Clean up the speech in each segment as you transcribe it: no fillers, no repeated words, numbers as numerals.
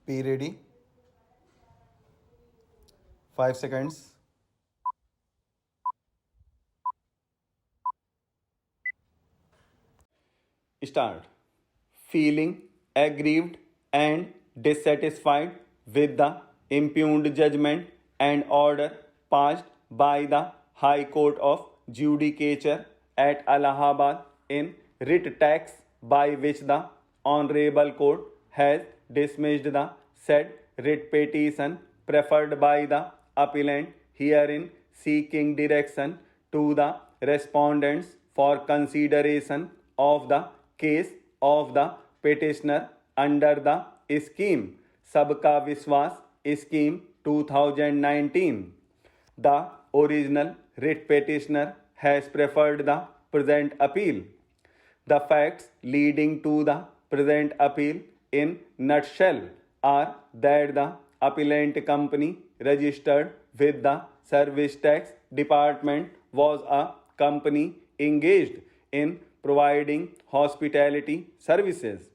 Be ready. 5 seconds. Start. Feeling aggrieved and dissatisfied with the impugned judgment and order passed by the High Court of Judicature at Allahabad in writ tax by which the Honorable Court has dismissed the said writ petition preferred by the appellant herein seeking direction to the respondents for consideration of the case of the petitioner under the scheme Sabka Vishwas Scheme 2019. The original writ petitioner has preferred the present appeal. The facts leading to the present appeal in nutshell are that the appellant company registered with the service tax department was a company engaged in providing hospitality services.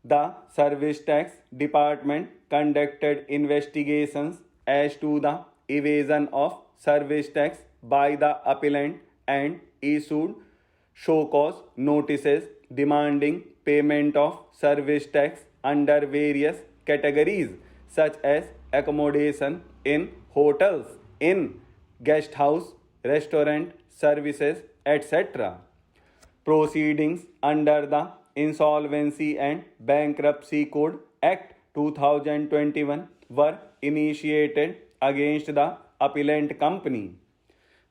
The service tax department conducted investigations as to the evasion of service tax by the appellant and issued show cause notices demanding payment of service tax under various categories such as accommodation in hotels, in guest house, restaurant services, etc. Proceedings under the Insolvency and Bankruptcy Code Act 2021 were initiated against the appellant company.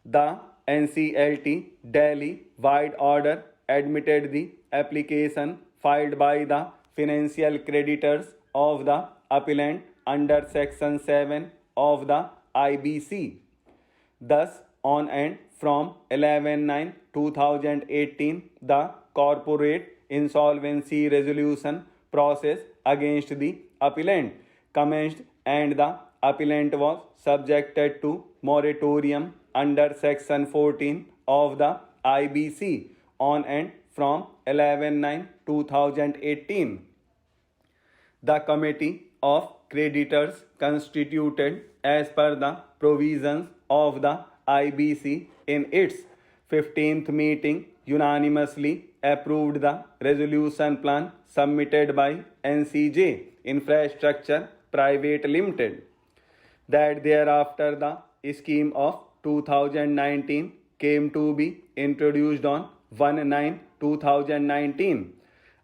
The NCLT Delhi wide order admitted the application filed by the financial creditors of the appellant under Section 7 of the IBC. Thus, on and from 11/9/2018, the corporate insolvency resolution process against the appellant commenced and the appellant was subjected to moratorium under Section 14 of the IBC on and from 11/9/2018. The Committee of Creditors constituted as per the provisions of the IBC in its 15th meeting unanimously approved the resolution plan submitted by NCJ Infrastructure Private Limited. That thereafter the scheme of 2019 came to be introduced on 1/9/2019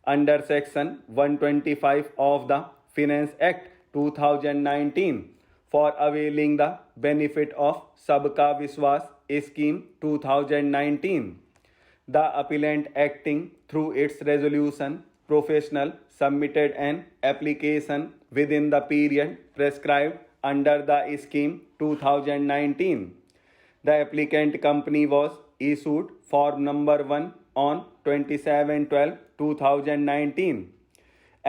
under Section 125 of the Finance Act 2019 for availing the benefit of Sabka Vishwas Scheme 2019. The appellant acting through its resolution professional submitted an application within the period prescribed under the scheme 2019. The applicant company was issued form number 1 on 27/12/2019.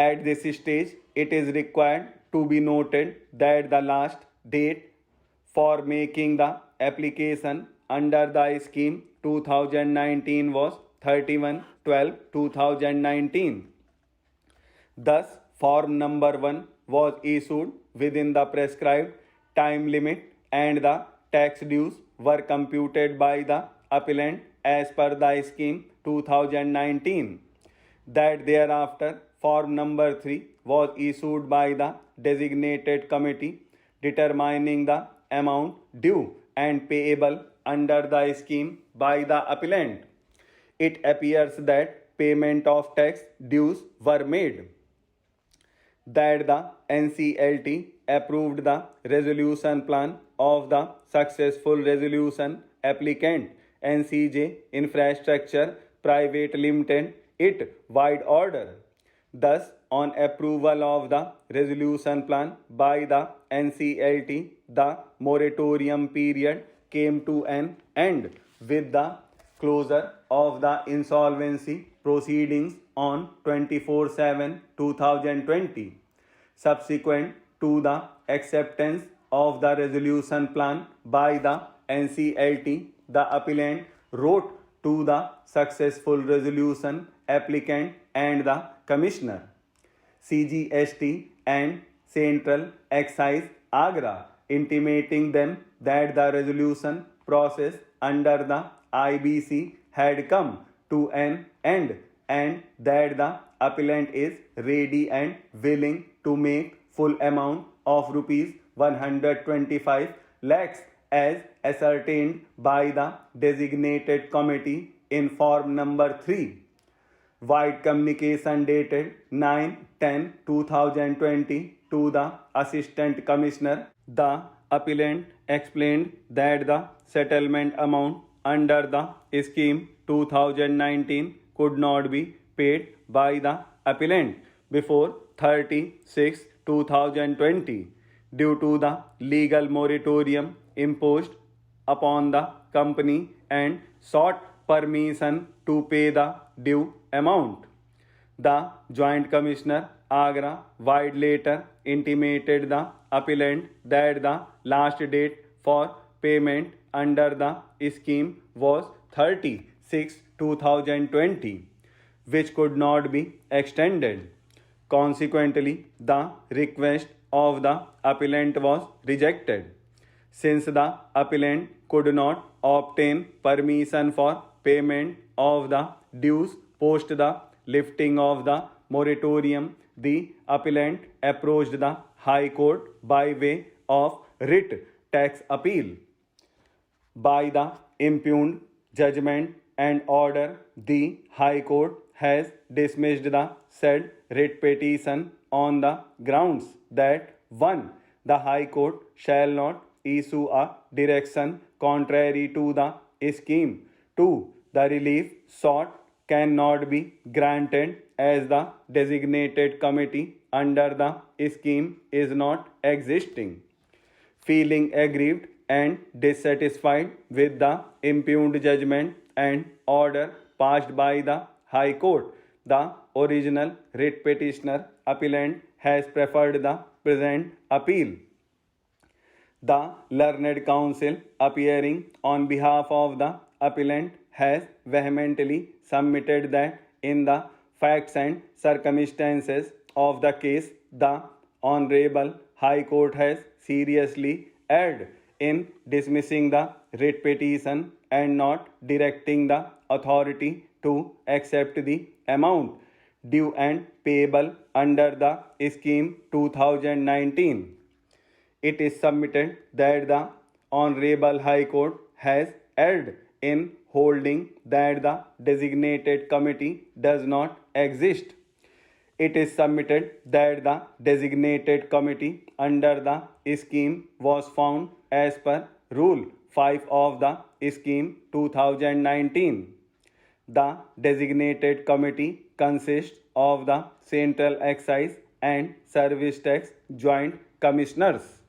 At this stage, it is required to be noted that the last date for making the application under the scheme 2019 was 31/12/2019. Thus, form number 1 was issued within the prescribed time limit and the tax dues were computed by the appellant as per the scheme 2019. That thereafter, form number 3 was issued by the designated committee determining the amount due and payable under the scheme by the appellant. It appears that payment of tax dues were made. That the NCLT approved the resolution plan of the successful resolution applicant NCJ Infrastructure Private Limited it wide order. Thus, on approval of the resolution plan by the NCLT, the moratorium period came to an end with the closure of the insolvency proceedings on 24/7/2020. Subsequent to the acceptance of the resolution plan by the NCLT, the appellant wrote to the successful resolution applicant and the commissioner, CGST and Central Excise Agra, intimating them that the resolution process under the IBC had come to an end and that the appellant is ready and willing to make full amount of rupees 125 lakhs as ascertained by the designated committee in form number 3. White communication dated 9/10/2020 to the Assistant Commissioner. The appellant explained that the settlement amount under the scheme 2019 could not be paid by the appellant before 30/6/2020 due to the legal moratorium imposed upon the company and sought permission to pay the due amount. The Joint Commissioner Agra Wide later intimated the appellant that the last date for payment under the scheme was 30/6/2020, which could not be extended. Consequently, the request of the appellant was rejected. Since the appellant could not obtain permission for payment of the dues post the lifting of the moratorium, the appellant approached the High Court by way of writ tax appeal. By the impugned judgment and order, the High Court has dismissed the said writ petition on the grounds that 1. The High Court shall not issue a direction contrary to the scheme. 2. The relief sought cannot be granted as the designated committee under the scheme is not existing. Feeling aggrieved and dissatisfied with the impugned judgment and order passed by the High Court, the original writ petitioner appellant has preferred the present appeal. The learned counsel appearing on behalf of the appellant has vehemently submitted that in the facts and circumstances of the case, the Honorable High Court has seriously erred in dismissing the writ petition and not directing the authority to accept the amount due and payable under the scheme 2019. It is submitted that the Honorable High Court has erred in holding that the designated committee does not exist. It is submitted that the designated committee under the scheme was found as per Rule 5 of the scheme 2019. The designated committee consists of the Central Excise and Service Tax Joint Commissioners.